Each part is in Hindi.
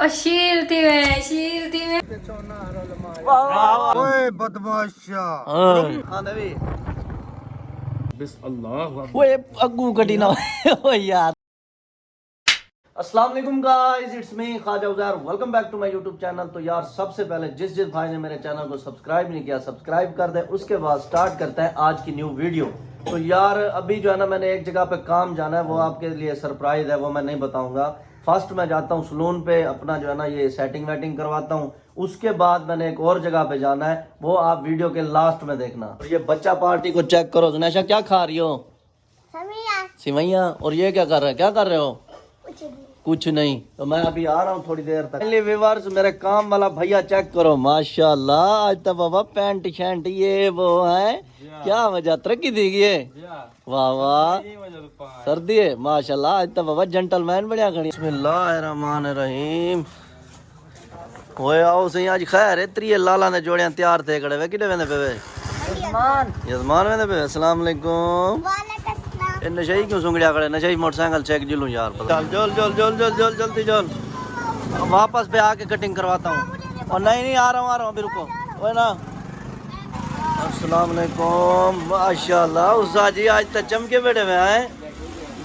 और शीर थी मैं ओए बदमाशा हाँ नबी वो अग्गू कटी ना ओ यार। अस्सलाम वालेकुम guys, it's me Khwaja Uzair, welcome back to my YouTube channel. तो यार सबसे पहले जिस भाई ने मेरे चैनल को सब्सक्राइब नहीं किया सब्सक्राइब कर दे। उसके बाद स्टार्ट करते हैं आज की न्यू वीडियो। तो यार अभी जो है ना मैंने एक जगह पे काम जाना है, वो आपके लिए सरप्राइज है, वो मैं नहीं बताऊंगा। फर्स्ट मैं जाता हूँ सलून पे, अपना जो है ना ये सेटिंग वेटिंग करवाता हूँ। उसके बाद मैंने एक और जगह पे जाना है, वो आप वीडियो के लास्ट में देखना। और ये बच्चा पार्टी को चेक करो। जुनैशा क्या खा रही हो? सिवैया। और ये क्या कर रहे हैं, क्या कर रहे हो? कुछ नहीं। तो मैं अभी आ रहा हूँ थोड़ी देर तक। व्यूअर्स मेरे काम वाला भैया चेक करो, माशाल्लाह आज तो बाबा पैंट शैंट ये वो है, क्या वजह तरक्की दी है। वाह वाह सर्दी है माशाल्लाह, आज तो बाबा जेंटलमैन बढ़िया खड़ी। बिस्मिल्लाहिर्रहमानिर्रहीम। होए आओ सही आज खैर है। त्रिये लाला ने जोड़ियां तैयार थे खड़े वे किडे वेंदे पे वे यजमान वेंदे पे। अस्सलाम वालेकुम। नशे क्यों सुंगड़िया खड़े? नशे मोटरसाइकिल चेक जुलूं यार। चल जल जल जल जल जल जल्दी जल। वापस पे आके कटिंग करवाता हूँ। और नहीं आ रहा हूँ अभी रुको। ओए ना अस्सलाम वालेकुम। माशाल्लाह उस्ताद जी आज तक चमके बैठे हुए हैं।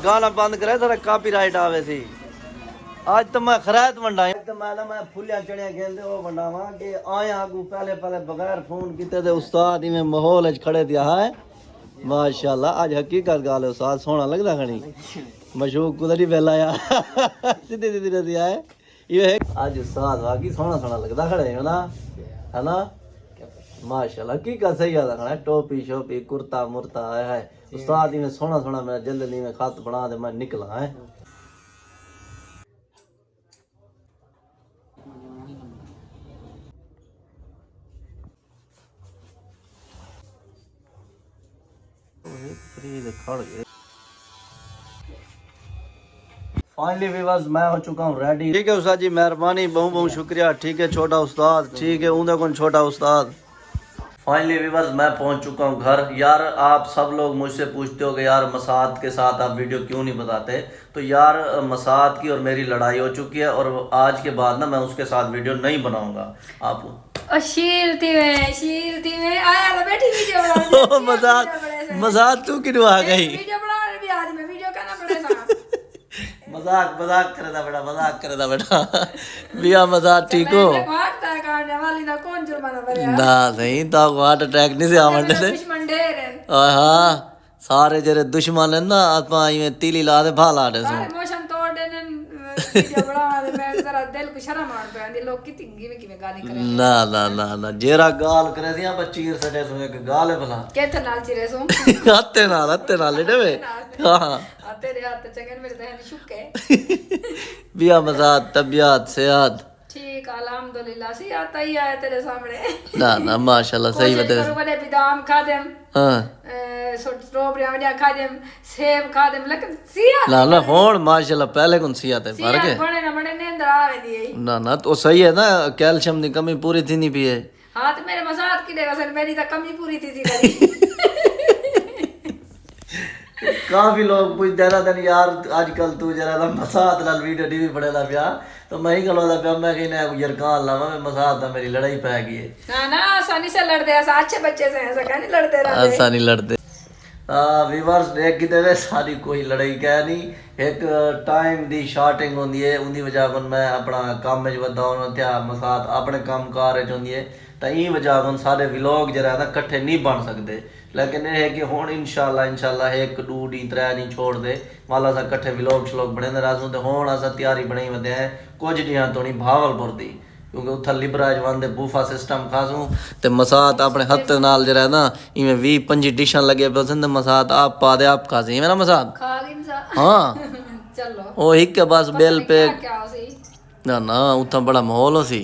गाना बंद करे थोड़ा कॉपीराइट आवे सी। आज तो मैं खरायत वंडा तो मैं फुलिया चढ़िया खेलते वो वंडावा कि आए आगू पहले बगैर फोन किते ते उस्ताद ही में माहौल खड़े दिया है। माशाल्लाह आज हकीकत गाल है उस्ताद, सोहना लगदा खणी मशूक कुदरी वेला यार सीधी सीधी रही है ये है आज उस्ताद वाकई सोहना लगदा खड़े है ना माशाल्लाह हकीकत सही है खड़ा। टोपी शोपी कुर्ता मुर्ता है उस्ताद ही में सोहना मेरा जल्दी में खत बना दे मैं निकला है। फाइनली व्यूअर्स मैं हो चुका हूँ रेडी। ठीक है उस्ताद जी मेहरबानी, बहुत शुक्रिया। ठीक है छोटा उस्ताद, ठीक है ऊंधा कौन छोटा उस्ताद। फाइनली व्यूअर्स मैं पहुंच चुका हूं घर। यार आप सब लोग मुझसे पूछते हो कि यार मसाद के साथ आप वीडियो क्यों नहीं बताते। तो यार मसाद की और मेरी लड़ाई हो चुकी है और आज के बाद ना मैं उसके साथ वीडियो नहीं बनाऊंगा। आप शीर थी मैं आया तो बैठी वीडियो बना मजाक तू क्यों आ गई? वीडियो बना रही भी आज मैं वीडियो करना पड़ेगा। मजाक करे दा बेटा बिया मजाक ठीक हो ना नहीं तो हार्ट अटैक नहीं से आवंडे थे। हाँ सारे जरे दुश्मन है ना आत्मा में तीली ला दे भा ला दे सो मोशन तोड़ देने वीडियो बना दे। मैं जरा दिल को शर्म आन पे आंदी लोग कितनी में किਵੇਂ गाली करे। ना जेरा गाल करे दिया बचीर सटे सो एक गाल है भला केथे नाल चिरे सो हत्ते नाल लेडे हां तेरे हाथ चंगन मेरे तहन शुके बिया मजाक तबियत सेहत ठीक अल्हम्दुलिल्लाह सी आता ही आया तेरे सामने। ना माशाल्लाह सही बता। बड़े बादाम खा देम हां स्ट्रॉबेरी वडिया खा देम सेब खा देम लेकिन सिया ना होण माशाल्लाह पहले कौन सिया थे फर्क है बड़े ने अंदर आवे दी ना तो सही है ना कैल्शियम की कमी पूरी थी नहीं भी है। हां तो मेरे मसाद की देगा सर मेरी तो कमी पूरी थी करी। काफी लोग पूछते रहते यार आजकल तू जरा ना मसाद नाल वीडियो नहीं भी बनेला पिया तो मैं ही गलोदा पिया मैं कहना यार कान लावा मैं मसाद दा मेरी लड़ाई पै गई है। ना आसानी से लड़ते ऐसा अच्छे बच्चे से ऐसा कहने लड़ते रहते ऐसा नहीं लड़ते। व्यूअर्स देख की देवे सारी कोई लड़ाई कह नहीं एक टाइम दी शॉर्टिंग होंदी है उनकी वजह को मैं अपना काम में वधा हूं त्या मसाद अपने काम कार होंदी है तो ई वजह को सारे व्लॉग जरा ना इकट्ठे नहीं बन सकते। लेकिन यह है कि हुण इंशाल्लाह एक दो डी त्रै दी छोड़ दे वाला सा इकट्ठे व्लॉग श्लॉग बने रासू तो हुण अस तैयारी बनाई वधे हैं कुछ ॾींहं तो नहीं भावलपुर दी क्योंकि उथा लिबराज वंदे बूफा सिस्टम खासूं ते मसाद अपने हत्थ नाल जरा ना इवें 20-25 डिशां लगे पसंद मसाद आप पा दे आप खासी इवें ना मसाद खा गिनसा हां चलो ओ हिक के बस बेल पे क्या होसी ना उथा बड़ा माहौल होसी।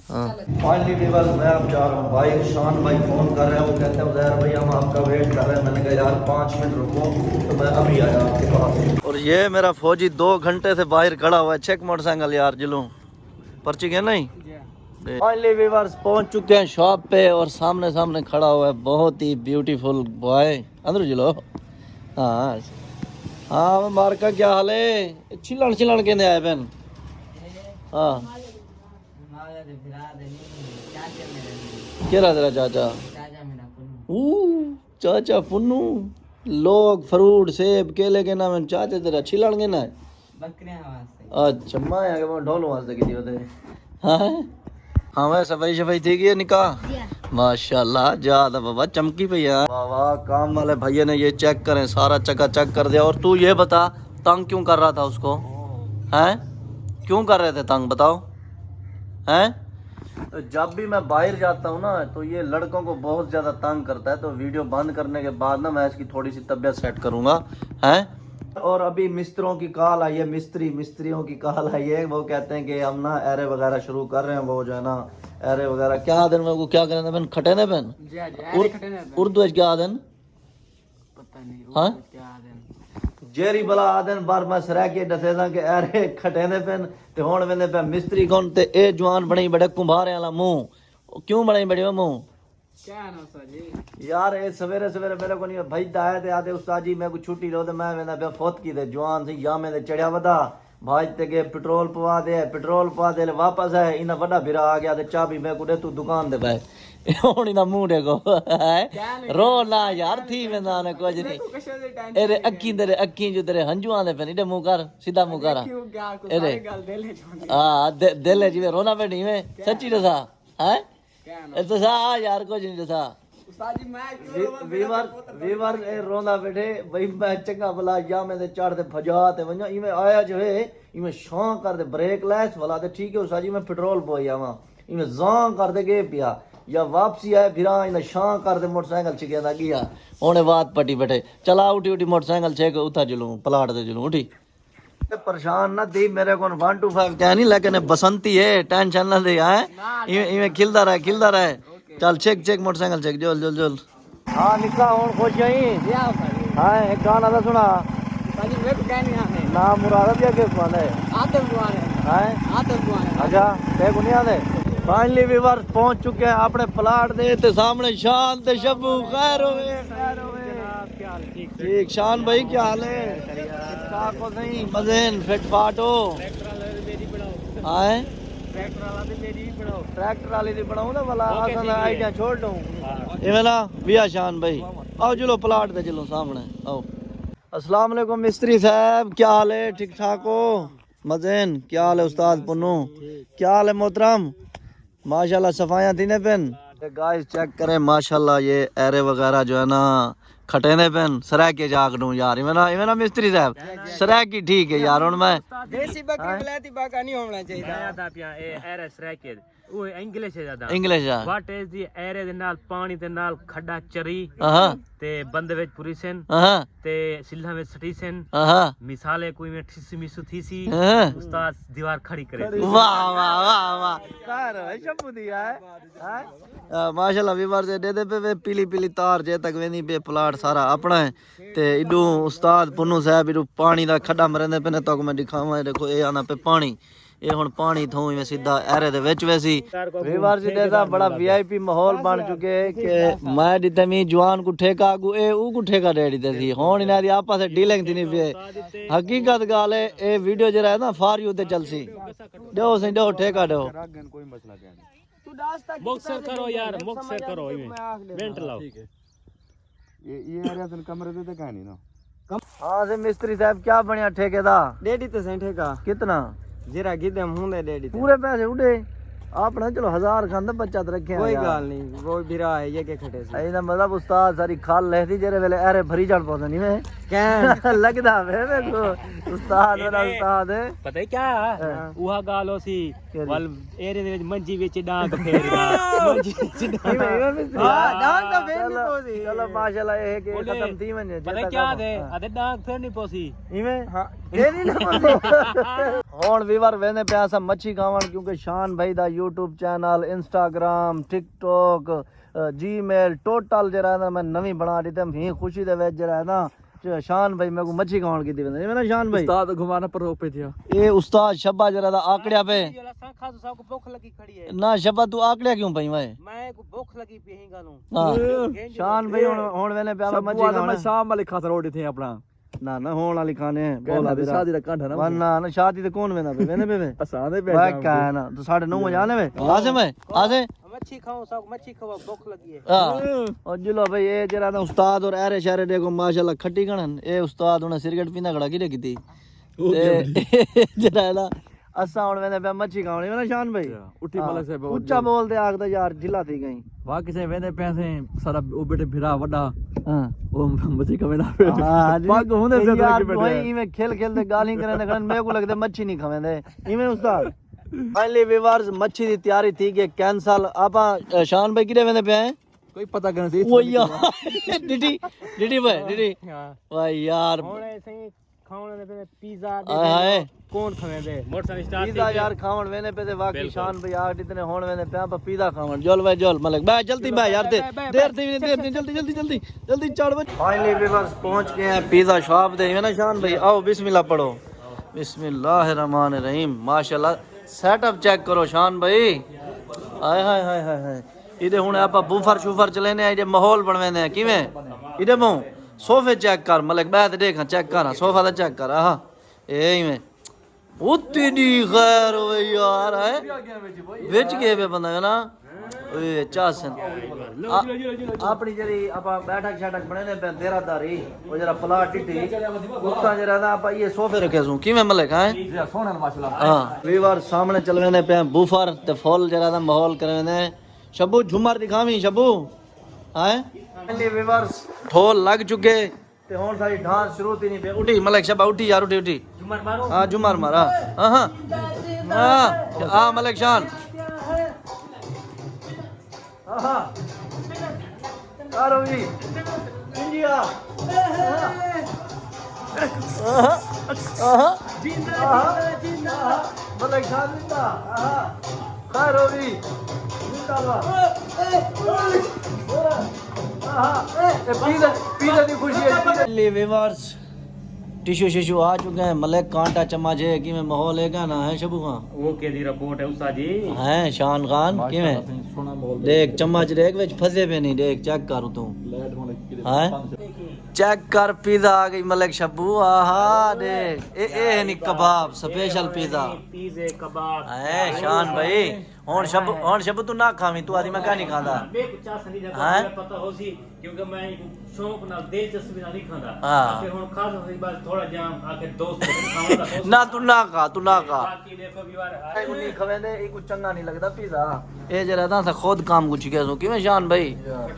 फाइनली व्यूअर्स मैं अब जा रहा हूँ भाई शान भाई फोन कर रहे हैं वो कहते हैं उज़ैर भाई हम आपका वेट कर रहे हैं। मैंने कहा यार 5 मिनट रुको तो मैं अभी आया आपके पास। और ये मेरा फौजी 2 घंटे से बाहर खड़ा हुआ है। चेक मोटरसाइकिल यार जिलो पर्ची क्या नहीं। फाइनली व्यूअर्स पहुंच चुके हैं शॉप पे और सामने खड़ा हुआ है बहुत ही ब्यूटीफुल बॉय अंदर जिलो। हाँ मार्का क्या हाल है? छिलण कहते आए बहन। हाँ केरा तेरा चाचा? चाचा पुन्नू। लोग फ्रूट सेब केले के नाम चाचा तेरा छिलणगे ना? अच्छा मैं आगे ढोल वास्ते की होते। हाँ हाँ वैसे सफाई थी गई निकाह माशाल्लाह ज्यादा बाबा चमकी पई है। वाह वाह काम वाले भैया ने ये चेक करें सारा चका चक कर दिया। और तू ये बता तंग क्यों कर रहा था उसको? हैं क्यों कर रहे थे तंग बताओ? हैं तो जब भी मैं बाहर जाता हूँ ना तो ये लड़कों को बहुत ज़्यादा तंग करता है। तो वीडियो बंद करने के बाद ना मैं इसकी थोड़ी सी तबीयत सेट करूँगा। हैं और अभी मिस्त्रियों की कॉल आई है। मिस्त्रियों की कॉल आई है। वो कहते हैं कि हम ना एरे वगैरह शुरू कर रहे हैं। वो जो है ना एरे वगैरह क्या दिन में क्या करें बहन खटे ने बहन उर्दू क्या दिन हाँ जेरी बला आदन बार मैं सरा के दसेदा के एरे खटे ने पेन ते हुन वेंदे पे मिस्त्री कौन ते ए जवान बणी बड़े कुंभारे वाला मुंह क्यों बणी बड़ी मुंह क्या ना जी यार ए सवेरे सवेरे मेरे को नहीं भाई आए थे आते उस्ताद जी मैं को छुट्टी लो ते मैं वेंदा पे फोत की ते जवान सी या में ते चढ़या वदा भाज ते के पेट्रोल पवा दे वापस आए इना बड़ा बिरा आ गया ते चाबी मैं को दे तू दुकान दे भाई हुन इना मुंह देखो रो ना यार थी वेंदा ने कुछ नहीं एरे अक्की जो तेरे हंजू आंदे पे इडे मुंह कर सीधा मुंह कर एरे हां दिल जिवे रोना पे नहीं में सच्ची दसा हैं ए तो सा यार कुछ नहीं दसा उस्ताद जी मैं वीवर ए रोंदा बैठे भाई मैं चंगा भला या में ते चढ़ ते भजा ते वणा इमे आया जो है इमे शां कर दे ब्रेक लैस वाला ते ठीक है उस्ताद जी मैं पेट्रोल पोई आवा इमे जां कर दे के पिया या वापसी आए फिर इन शां कर दे मोटरसाइकिल छिके दा गया ओने बात पटी बैठे चला उठी मोटरसाइकिल छेक उठा चलूं प्लाट ते चलूं उठी परेशान ना दी मेरे को 1 to 5 क्या नहीं लेकिन बसंती है टेंशन ना दे है इमे खिलदा रहे चल चेक मोटरसाइकिल चेक जोल हां निका हुन खुश जाई हां एक गाना दा सुना भाई मेरे को क्या नहीं आने ना मुराद भी के सुना है आतम दुआने हां अच्छा ते को नहीं आने फाइनली व्यूअर्स पहुंच चुके हैं अपने प्लाट दे ते सामने शान ते शब्बू खैर होवे ठीक शान भाई क्या हाल है को नहीं मजेन फिट फाट हो आए ट्रैक्टर वाली दी बनाऊं ना वाला आसान आइडिया छोड़ दूं इवे ना विया शान भाई आओ चलो प्लाट पे चलो सामने आओ अस्सलाम वालेकुम मिस्त्री साहब क्या हाल है ठीक ठाक हो मजेन क्या हाल है उस्ताद पुन्नू क्या हाल है मोहतरम माशाल्लाह सफाइयां थी ने पेन गाइस चेक करें माशाल्लाह ये एरे वगैरह जो है ना खटे ने पेन सरा के जाग दूं यार इवे ना मिस्त्री साहब सरा की ठीक है यार हुन मैं देसी बकरी बलाती बाका नहीं होना चाहिए आया था पिया ए एरे सरा के वो इंग्लिश है ज्यादा इंग्लिश है व्हाट इज दी एरे दे नाल पानी दे नाल खड्डा चरी ते बंद विच पुरीसन ते सिल्ला में सटीसन मिसाले कोई में ठिस मिसु थीसी उस्ताद दीवार खड़ी करे वाह वाह वाह वाह कार है शब्बू दिया है माशाल्लाह व्यूअर दे दे पे पीली पीली तार जे तक वेंदी पे प्लाट सारा अपना है ते इडू उस्ताद पुन्नू साहब इडू पानी दा खड्डा मरंदे पे ने तक मैं दिखावां देखो ए आना पे पानी ये हुन पानी थों में सीधा एरे दे विच वैसी व्यूअर जी देदा बड़ा वीआईपी माहौल बन चुके कि मैं दिते मी जवान को ठेका गु ए ऊ को ठेका डेडी दे थी हुन इना दी आपस में डीलिंग थी नहीं पे हकीकत गाल है ए वीडियो जरा है ना फॉर यू ते चलसी दो से दो ठेका दो कोई मसला नहीं बॉक्सर करो यार बॉक्सर करो वेंट लाओ ये एरिया तन कमरे दे कहानी ना हां से मिस्त्री साहब क्या बनया ठेके दा डेडी तो सही ठेका कितना जरा गिदे मुंह डेडी पूरे पैसे उड़े आपने चलो 1000 खंद बचत रखे कोई गाल नहीं वो बिरा है ये के खटे से एदा मतलब उस्ताद सारी खाल लेती जेरे वेले अरे भरी जान पौंदा नहीं मैं क्या लगदा वे मेरे को उस्ताद वाला उस्ताद है पता है क्या उहा गाल होसी वल एरे दे मंजी विच डांग फेरदा मंजी विच डांग हां डांग तो फेर नहीं पोसी चलो माशाल्लाह ये के खत्म थी वने पता क्या दे अदे डांग फेर नहीं पोसी इवे हां फेर नहीं पोसी हुन व्यूअर वेने पे असा मच्छी खावन क्योंकि शान भाई दा YouTube channel Instagram TikTok Gmail total जरा है ना मैं नवी बना दी ते ही खुशी दे विच जरा है ना शान भाई मेरे को मच्छी खावन की दी मैं ना शान भाई उस्ताद घुमाना पर पे थिया ए उस्ताद शब्बा जरा दा आकड़िया पे खासू साहब को भूख लगी खड़ी है ना शब्बा तू आकड़िया क्यों पई मैं को भूख लगी पे ही गालू हां शान भाई हुन वेने पे मच्छी खाना मैं शाम वाले खातर रोटी थी अपना ना ना होने वाली खाने हैं बोला दे शादी दा कांठा ना वरना ना शादी ते कौन वेंदा पे वेंदे पे असां दे भाई क्या है ना तो 9:30 बजे आने वे आसे मैं आसे मच्छी खाओ सब मच्छी खाओ भूख लगी है हां और जुलो भाई ये जरा ना उस्ताद और अरे शहरे देखो माशाल्लाह खट्टी कणन ए उस्ताद उन्हें सिगरेट पींदा खड़ा की कीती ते जरा ना असा हुन वेंदे पे मच्छी खावणी ना शान भाई उठी मलक साहब ऊंचा बोलदे आखदा यार ढिला थी गई वाह किसे वेंदे पैसे सारा ओ बेटे फिरा वड्डा हां ओ मच्छी कवेंदा हां पग हुंदे पे यार बैठे वही इवें खेल खेलदे गाली करने खड़न मेरे को लगदे मच्छी नहीं खावेंदे इवें उस्ताद फाइनली व्यूअर्स मच्छी दी तैयारी थी कि कैंसल आपा शान भाई किदे वेंदे पे हैं कोई पता करन सी ओ यार डिडी भाई डिडी भाई यार ਹੁਣ ਐਸੇ ਖਾਣ ਦੇ पे पिज्जा हाय हाय कौन खावेंदे मोटरसाइकिल स्टार्ट पिज्जा यार खावन वेने पे ते वाकई शान भाई यार इतने होण वेने पे आप पिज्जा खावन जोल भाई जोल मलिक भाई जल्दी भाई यार देर नहीं जल्दी चढ़ फाइनली व्यूअर्स पहुंच गए हैं पिज्जा शॉप दे है ना शान भाई आओ बिस्मिल्लाह पढ़ो बिस्मिल्लाहिर्रहमानिर रहीम माशाल्लाह सेटअप चेक करो शान भाई हाय हाय हाय हाय हाय इदे हुन आप बूफर शूफर चलेने इदे माहौल बनवेंदे हैं किवें इदे मो सोफे चेक कर मलिक बैठ देखा चेक कर सोफा दा चेक कर हां ए में उतनी दी खैर हो यार है विच गए पे बंदा है ना ओए चासन अपनी जरी आपा बैठक छाटक बने पे देरादारी ओ जरा प्लाट टिटी उतना जरा ना आपा ये सोफे रखे सु किवें मलिक है सोना माशाल्लाह हां वीवर सामने चलवेने पे बूफर ते फुल जरा दा माहौल करवेने शबू झुमर दिखावी शबू है पहले व्यूअर्स ढोल लग चुके ते हुन सारी डांस शुरू थी नहीं पे उठी मलिक शबा उठी यार उठी झुमर मारो हां झुमर मार हां हां हां मलिक शान हां आरोवी इंडिया जिंदा मलिक शान जिंदा आरोवी टिश्यू शिशु आ चुके हैं मलिक कांटा चम्मच है कि में माहौल है ना है शबू खां वो के दी रिपोर्ट है उस्ताद जी हैं शान खान कि में सोना बोल देख चम्मच देख विच फसे पे नहीं देख चेक कर तू हैं चेक कर पिज़्ज़ा आ गई मलिक शबू आहा देख ए नहीं कबाब स्पेशल पिज़्ज़ा पिज़्ज़े कबाब है शान भाई हुन शबू तू ना खावी तू आदि मैं क्या नहीं खांदा मैं कुछ चाह नहीं जाता पता हो सी क्योंकि मैं शौक नाल दिलचस्पी नाल नहीं खांदा हां फिर हुन खास होई बस थोड़ा जाम आके दोस्त खावांगा ना तू ना खा बाकी देखो व्यूअर उन्हीं खवेंदे ई कुछ चंगा नहीं लगदा पिज़्ज़ा ए जरा दा खुद काम कुछ के सो किवें शान भाई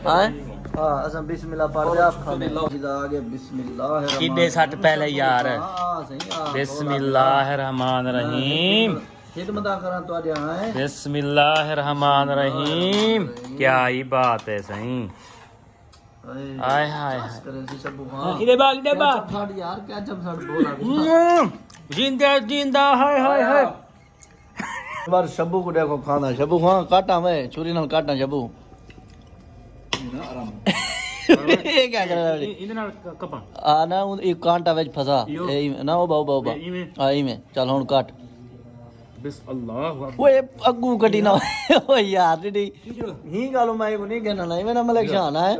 हैं हां असम बिस्मिल्लाह पढ़ दे आप खाने पिज़्ज़ा आ गया बिस्मिल्लाह किडे सट पहले यार हां सही हां बिस्मिल्लाहिर्रहमानिर्रहीम खिदमत करा तो आ हैं बिस्मिल्लाहिर्रहमानिर्रहीम क्या ही बात है सही आय हाय करे से सब हां इधर बाग फाड़ यार क्या जब सड़ बोला जिंदा जिंदा हाय हाय हाय बार शब्बू को देखो खाना शब्बू हां काटा मैं छुरी नाल काटा शब्बू ये क्या कर रहा है इधर नाल कपा आ ना एक कांटा विच फसा ए ना ओ बाऊ आई में चल हुन काट बिस अल्लाह ओए अग्गू कटी ना ओ यार डी ही गालो मैं को नहीं कहना नहीं मेरा मलिक शान है ए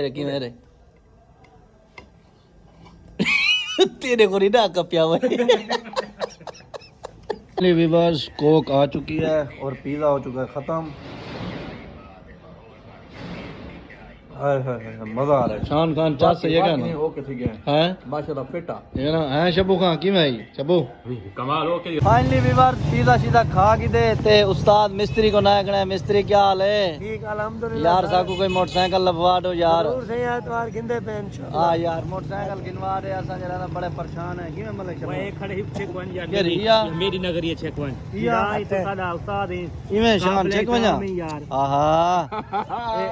रे की मेरे तेरे को नहीं कपिया हुआ व्यूअर्स कोक आ चुकी है और पिज़्ज़ा हो चुका है खत्म हाय हाय मजा आ रहा है शान खान चाह से ये गाना ओके ठीक है हैं माशाल्लाह पेटा ये ना है शबू खान की भाई शबू कमाल हो के फाइनली व्यूअर्स पिज़्ज़ा सीधा खा के दे ते उस्ताद मिस्त्री को ना कहना मिस्त्री क्या हाल है ठीक अल्हम्दुलिल्लाह यार साकू कोई मोटरसाइकिल लबवा दो यार दूर से एतवार गिंदे पे इंशाल्लाह हां यार मोटरसाइकिल गिनवा दे असा जरा ना बड़े परेशान है कि मैं मलिक मैं खड़े ही चेक वन यार ये रिया मेरी नगरी है चेक वन यार तो सादा उस्ताद है इवें शान चेक वजा यार आहा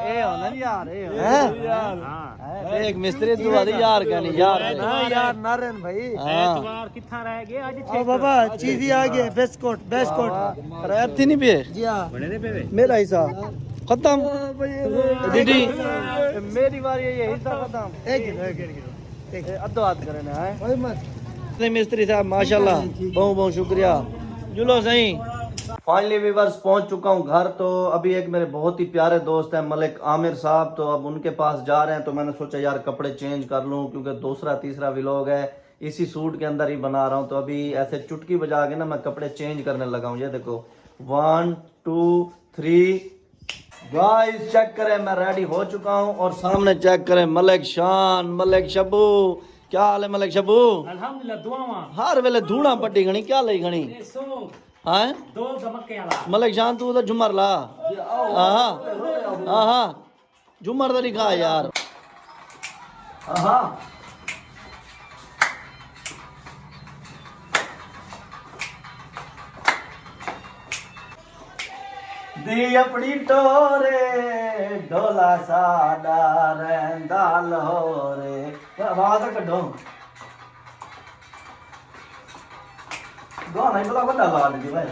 ए होना यार ए है एक मिस्त्री तू आदि यार कहनी यार हां यार नारायण भाई एतवार किथा रह गए आज ओ बाबा चीज ही आ गई बेस्कोट अरे थी नहीं पे जी हां बने दे पे मेरा हिस्सा खत्म दीदी मेरी बारी ये हिस्सा खत्म एक अद्धो हाथ करे ना है ओए मत मिस्त्री साहब माशाल्लाह बहुत बहुत शुक्रिया जुलो सही फाइनली व्यूअर्स पहुंच चुका हूं घर। तो अभी एक मेरे बहुत ही प्यारे दोस्त हैं मलिक आमिर साहब, तो अब उनके पास जा रहे हैं। तो मैंने सोचा यार कपड़े चेंज कर लूं क्योंकि दूसरा तीसरा व्लॉग है, इसी सूट के अंदर ही बना रहा हूं। तो अभी ऐसे चुटकी बजा के ना मैं कपड़े चेंज करने लगा हूं। ये देखो 1 2 3 गाइस चेक करें, मैं रेडी हो चुका हूं। और सामने चेक करें मलिक शान, मलिक शबू। क्या हाल है मलिक शबू? अल्हम्दुलिल्लाह दुआवां हर वेले धूणा पट्टी घनी क्या लई घनी सो हाँ दो धमके वाला मलिक शान तू तो झुमर ला। हाँ झुमर तो दिखा यार। हाँ दी अपनी टोरे ढोला सादा रहंदा लाहौरे। आवाज कड्ढो गाना ही बड़ा बड़ा ला दी भाई।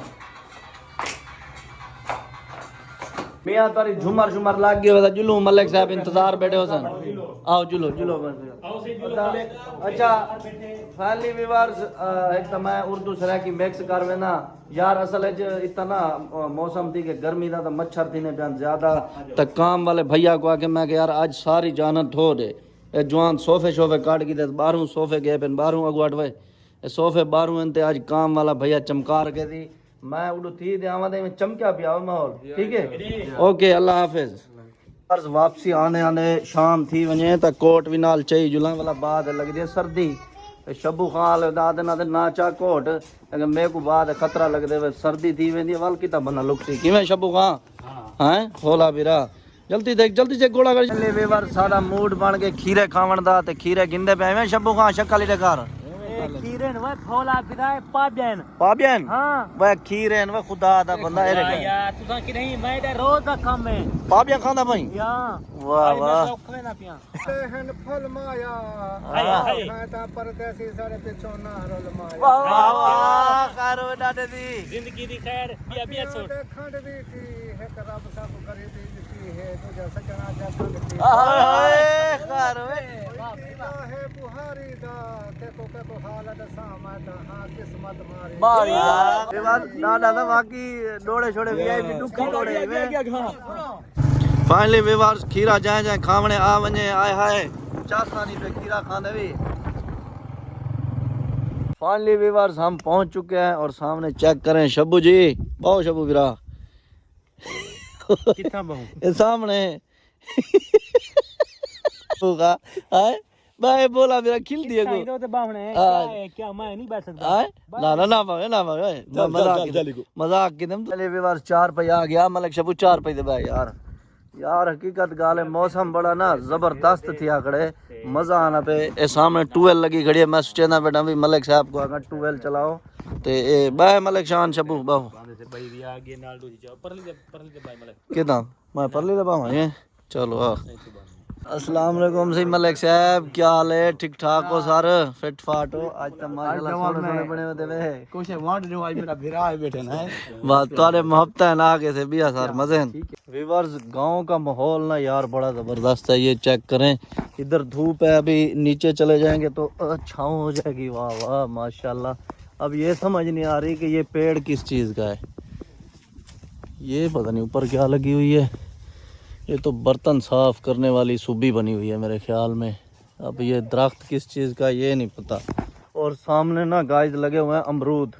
मियां तारी झुमर झुमर लाग गयो था। जुलू मलिक साहब इंतजार बैठे हो सन। आओ जुलो जुलो अच्छा फाइनली व्यूअर्स एक तो मैं उर्दू सरा की मिक्स कर वेना यार। असल इतना मौसम थी कि गर्मी था तो मच्छर थी ने बयान ज्यादा। तो काम वाले भैया को आके मैं यार आज सारी जानत हो दे जवान सोफे शोफे काट की बाहरों सोफे गए पेन बाहरों अगवाट वे सोफे बाहरों इनते आज काम वाला भैया चमकार के दी। मैं उड़ू थी दे आवा दे में चमका पिया माहौल। ठीक है ओके अल्लाह हाफिज। वापसी आने आने शाम थी वने तो कोट भी नाल चाहिए जुला वाला बाद लग दी सर्दी। शबू खान दाद ना चा कोट लेकिन मेरे को बाद खतरा लग दे सर्दी थी वेंदी वल की बना लुकसी किवें शबू खान हैं खोला बिरा जल्दी देख जल्दी से गोला कर वेवर सारा मूड बन के खीरे खावन दा ते खीरे गिंदे पे में शबू खान शक्ल ही कर खीरे न खोला बिराए पाबियन पाबियन हां वह खीरे न खुदा दा बंदा ए रे यार तुसा कि नहीं मैं ते रोज दा काम है पाबियन खांदा भाई यार वाह वाह मैं ना पिया हन फल माया हाय मैं ता परदेसी सारे पिछो ना रोल माया वाह वाह वाह करो डाडे दी जिंदगी दी खैर बिया बिया छोड़ खंड दी थी है करब सब करी दी है तुझे सजना जखन दी हाय करो है बुहारी दा के को हाल दसा मैं ता हां किस्मत मारी मारी यार डाडा दा बाकी डोड़े छोड़े वीआईपी दुखी डोड़े फाइनली व्यूअर्स खीरा जाए जाए खावणे आ वने आए हाय चासानी पे खीरा खाने भी। फाइनली व्यूअर्स हम पहुंच चुके हैं और सामने चेक करें शब्बू जी बहु शब्बू वीरा कितना बहु ये सामने होगा आए भाई बोला मेरा खिल दिए को इधर ते बावणे क्या क्या मैं नहीं बैठ सकता आए ना भावे मजाक के दम चले व्यूअर्स 4 पे आ गया मलिक शब्बू 4 पे दे भाई यार हकीकत गाल है मौसम बड़ा ना जबरदस्त थी आकड़े मजा आना पे ए सामने ट्यूबवेल लगी खड़ी है। मैं सोचे ना बेटा भी मलिक साहब को अगर ट्यूबवेल चलाओ ते ए बाय मलिक शान शब्बू बाहु भाई भी आगे नाल डू जाओ परली दे भाई मले किदा मैं परली दे बाहु ये चलो आ अस्सलाम वालेकुम सही मलिक साहब क्या हाल है? ठीक ठाक हो सर? फिट फाट हो? आज तो माशाल्लाह सोने बने होते वे कुछ वांट जो आज मेरा भिरा है बैठे ना बात तारे मोहब्बत है ना आगे से बिया सर मजे व्यूअर्स गांव का माहौल ना यार बड़ा जबरदस्त है। ये चेक करें इधर धूप है, अभी नीचे चले जाएंगे तो छाँव हो जाएगी। वाह वाह माशाल्लाह। अब ये समझ नहीं आ रही कि ये पेड़ किस चीज़ का है। ये पता नहीं ऊपर क्या लगी हुई है। ये तो बर्तन साफ करने वाली सूबी बनी हुई है मेरे ख्याल में। अब ये दरख्त किस चीज़ का ये नहीं पता। और सामने ना गाइस लगे हुए हैं अमरूद,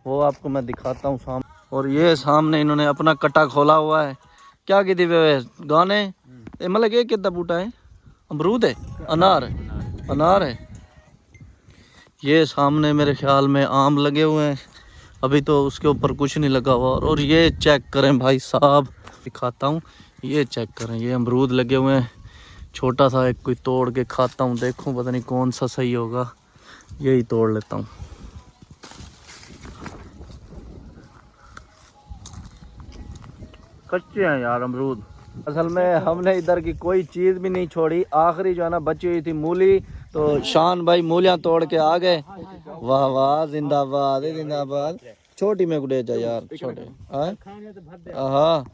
वो आपको मैं दिखाता हूँ सामने। और ये सामने इन्होंने अपना कट्टा खोला हुआ है। क्या की थी वे गाने मतलब ये कितना बूटा है? अमरूद है? अनार है। ये सामने मेरे ख्याल में आम लगे हुए हैं, अभी तो उसके ऊपर कुछ नहीं लगा हुआ। और ये चेक करें भाई साहब, दिखाता हूँ, ये चेक करें, ये अमरूद लगे हुए हैं। छोटा सा एक कोई तोड़ के खाता हूँ, देखूँ पता नहीं कौन सा सही होगा। यही तोड़ लेता हूँ। कच्चे हैं यार अमरूद। असल में हमने इधर की कोई चीज़ भी नहीं छोड़ी। आखिरी जो है ना बची हुई थी मूली, तो शान भाई मूलियाँ तोड़ के आ गए। वाह वाह जिंदाबाद जिंदाबाद। छोटी में गुड़े जा यार छोटे। हाँ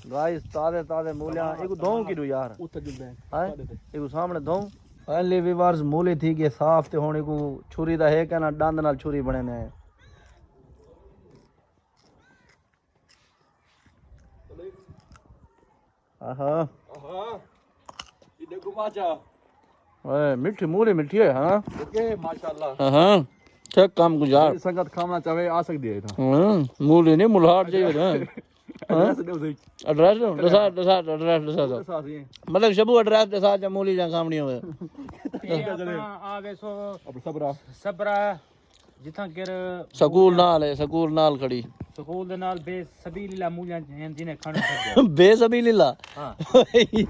गाइस ताजे ताजे मूलियाँ एक दो की दू यार एक सामने दो। फाइनली व्यूअर्स मूली थी कि साफ ते होने को छुरी दा है कहना डंद नाल छुरी बने ने। आहा ये देखो माचा ओए मीठी मूली मीठी है हां ओके माशाल्लाह हां ठीक काम गुजार संगत खाना चाहे आ सकती है था मूली नहीं मुलाट चाहिए ना एड्रेस दो सही एड्रेस दसा दो साथी मतलब शबू एड्रेस दसा जा मूली जा सामने होवे आगे सो अब सबरा सबरा जिथा कर ਸਕੂਲ ਨਾਲ ਖੜੀ ਸਕੂਲ ਦੇ ਨਾਲ ਬੇਸਬੀਲਾ ਮੂਲੀਆਂ ਜਿਹਨੇ ਖਾਣੇ ਸਕਦੇ ਬੇਸਬੀਲਾ ਹਾਂ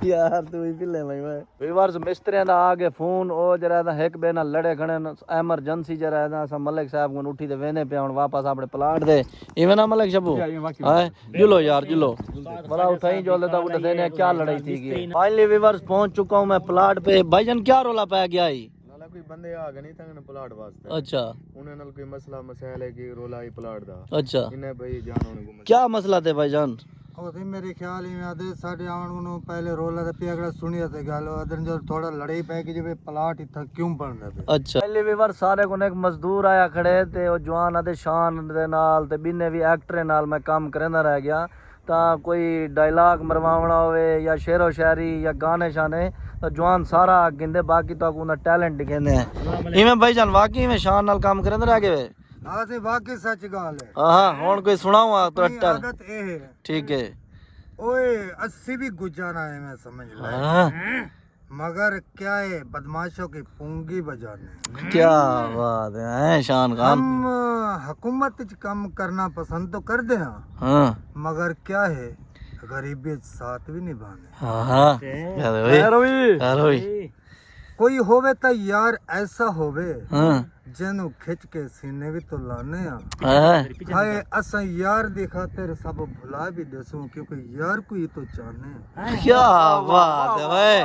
ਯਾਰ ਤੂੰ ਹੀ ਪਿੱਲੇ ਮੈਂ ਵੀਵਰਸ ਮਿਸਤਰੀਆਂ ਦਾ ਆ ਕੇ ਫੋਨ ਉਹ ਜਰਾ ਦਾ ਇੱਕ ਬੇ ਨਾਲ ਲੜੇ ਖੜੇ ਐਮਰਜੈਂਸੀ ਜਰਾ ਦਾ ਅਸਾਂ ਮਲਿਕ ਸਾਹਿਬ ਨੂੰ ਉੱਠੀ ਤੇ ਵੇਨੇ ਪਿਆਉਣ ਵਾਪਸ ਆਪਣੇ ਪਲਾਟ ਦੇ ਇਵੇਂ ਨਾ ਮਲਿਕ ਸ਼ਬੂ ਹਾਂ ਜੁਲੋ ਯਾਰ ਜੁਲੋ बड़ा उठाई जो लेता उठ देने क्या लड़ाई थी की फाइनली व्यूअर्स पहुंच चुका हूं मैं प्लाट पे भाईजान क्या रोला पै गया ही नाला कोई बंदे आ गए नहीं थे प्लाट वास्ते अच्छा उन्हें नाल कोई मसला मसाइल है कि रोला ही प्लाट दा अच्छा इन्हें भाई जान होने को क्या मसला थे भाईजान ਉਹਦੇ ਮੇਰੇ ਖਿਆਲ ਹੀ ਆਦੇ ਸਾਡੇ ਆਉਣ ਨੂੰ ਪਹਿਲੇ ਰੋਲਾ ਤੇ ਪਿਆ ਅਗਲਾ ਸੁਣਿਆ ਤੇ ਗੱਲ ਅਦਰ ਜੋ ਥੋੜਾ ਲੜਾਈ ਪੈ ਗਈ ਜਿਵੇਂ ਪਲਾਟ ਇੱਥੇ ਕਿਉਂ ਬਣਦਾ ਪਿਆ अच्छा पहले व्यूअर सारे को एक मजदूर आया खड़े ते ओ जवान आदे शान दे नाल ते बिन्ने भी एक्टर नाल मैं काम करदा रह गया ਤਾਂ ਕੋਈ ਡਾਇਲੌਗ ਮਰਵਾਉਣਾ ਹੋਵੇ ਜਾਂ ਸ਼ੇਰੋ ਸ਼ਾਇਰੀ ਜਾਂ ਗਾਣੇ ਸ਼ਾਨੇ ਤਾਂ ਜਵਾਨ ਸਾਰਾ ਗਿੰਦੇ ਬਾਕੀ ਤਾਂ ਉਹਦਾ ਟੈਲੈਂਟ ਦਿਖਾਉਂਦੇ ਆ ਇਵੇਂ ਭਾਈ ਜਾਨ ਵਾਕਈ ਮੈਂ ਸ਼ਾਨ ਨਾਲ ਕੰਮ ਕਰਦੇ ਰਹਿ ਗਏ ਹਾਂ ਤੇ ਵਾਕਈ ਸੱਚ ਗੱਲ ਹੈ ਹਾਂ ਹੁਣ ਕੋਈ ਸੁਣਾਵਾ ਤੁਹਾਡਾ ਆਦਤ ਇਹ ਹੈ ਠੀਕ ਹੈ ਓਏ 80 भी गुजारा है मैं समझ ला मगर क्या है बदमाशों की पूंगी बजाने क्या बात है शान खान हम हुकूमत च काम करना पसंद तो करते हैं हाँ मगर क्या है गरीबी च साथ भी निभाने हाँ यार ओए कोई होवे तो यार ऐसा होवे हाँ जिन्हों खिंच के सीने भी तो लाने हाँ हाय असा यार दी खातिर सब भुला भी दसू क्योंकि यार को ही तो चाहने क्या बात है भाई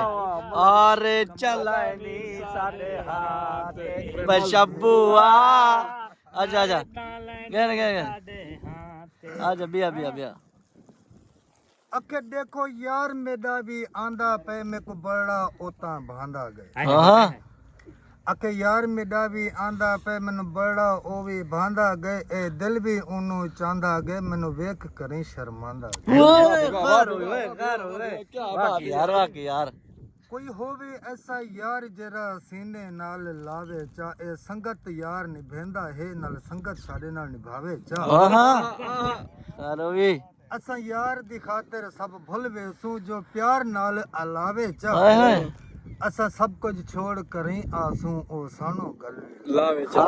अरे चलनी साडे हाथ बशबुआ अच्छा अच्छा गए आजा बिया बिया बिया अके देखो यार मेरा भी आंदा पे मेरे को बड़ा ओता बांधा गए हाँ अके यार मेरा भी आंदा पे मैनू बड़ा ओ भी बांधा गए ए दिल भी ओनू चांदा गए मैनू वेख करें शर्मांदा यार वाकई यार कोई होवे ऐसा यार जरा सीने नाल लावे चा ए संगत यार निभेंदा है नाल संगत साडे नाल निभावे चा अरे भी असा यार दी खातिर सब भुल वेसू जो प्यार नाल अलावे चा असा सब कुछ छोड़ करें आंसू ओ सानो गल लावे चा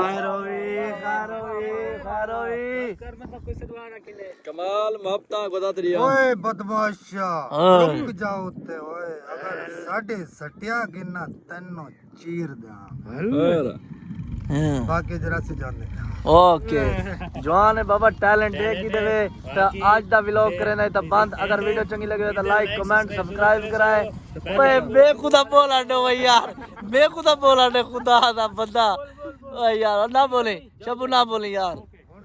कमाल मोहब्बता गोदा तरिया ओए बदमाशा रुक जाओ ते ओए अगर साडे सटिया गिना तन्नो चीर दा बाकी जरा से जाने ओके जवान है बाबा टैलेंट एक ही देवे तो आज दा व्लॉग करे नहीं तो बंद अगर वीडियो चंगी लगे तो लाइक कमेंट सब्सक्राइब कराए ओए बेखुदा बोला दो यार बेखुदा बोला दे खुदा दा बंदा ओए यार ना बोले शबू ना बोले यार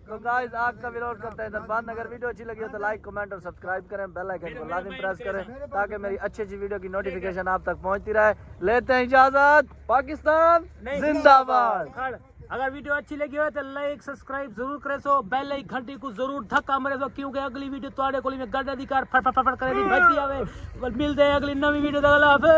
तो गाइस आज का व्लॉग करते हैं बंद अगर वीडियो अच्छी लगी हो तो लाइक कमेंट और सब्सक्राइब करें बेल आइकन को लाजिम प्रेस करें ताकि मेरी अच्छी अच्छी वीडियो की नोटिफिकेशन आप तक पहुंचती रहे लेते हैं इजाजत पाकिस्तान जिंदाबाद अगर वीडियो अच्छी लगी हो तो लाइक सब्सक्राइब जरूर करे सो बेल आई घंटी को जरूर धक्का मारे सो क्योंकि अगली वीडियो तुम्हारे को में गड्ढा दी कार फट फट फट करे दी भजती आवे मिलते हैं अगली नवी वीडियो अल्लाह हाफिज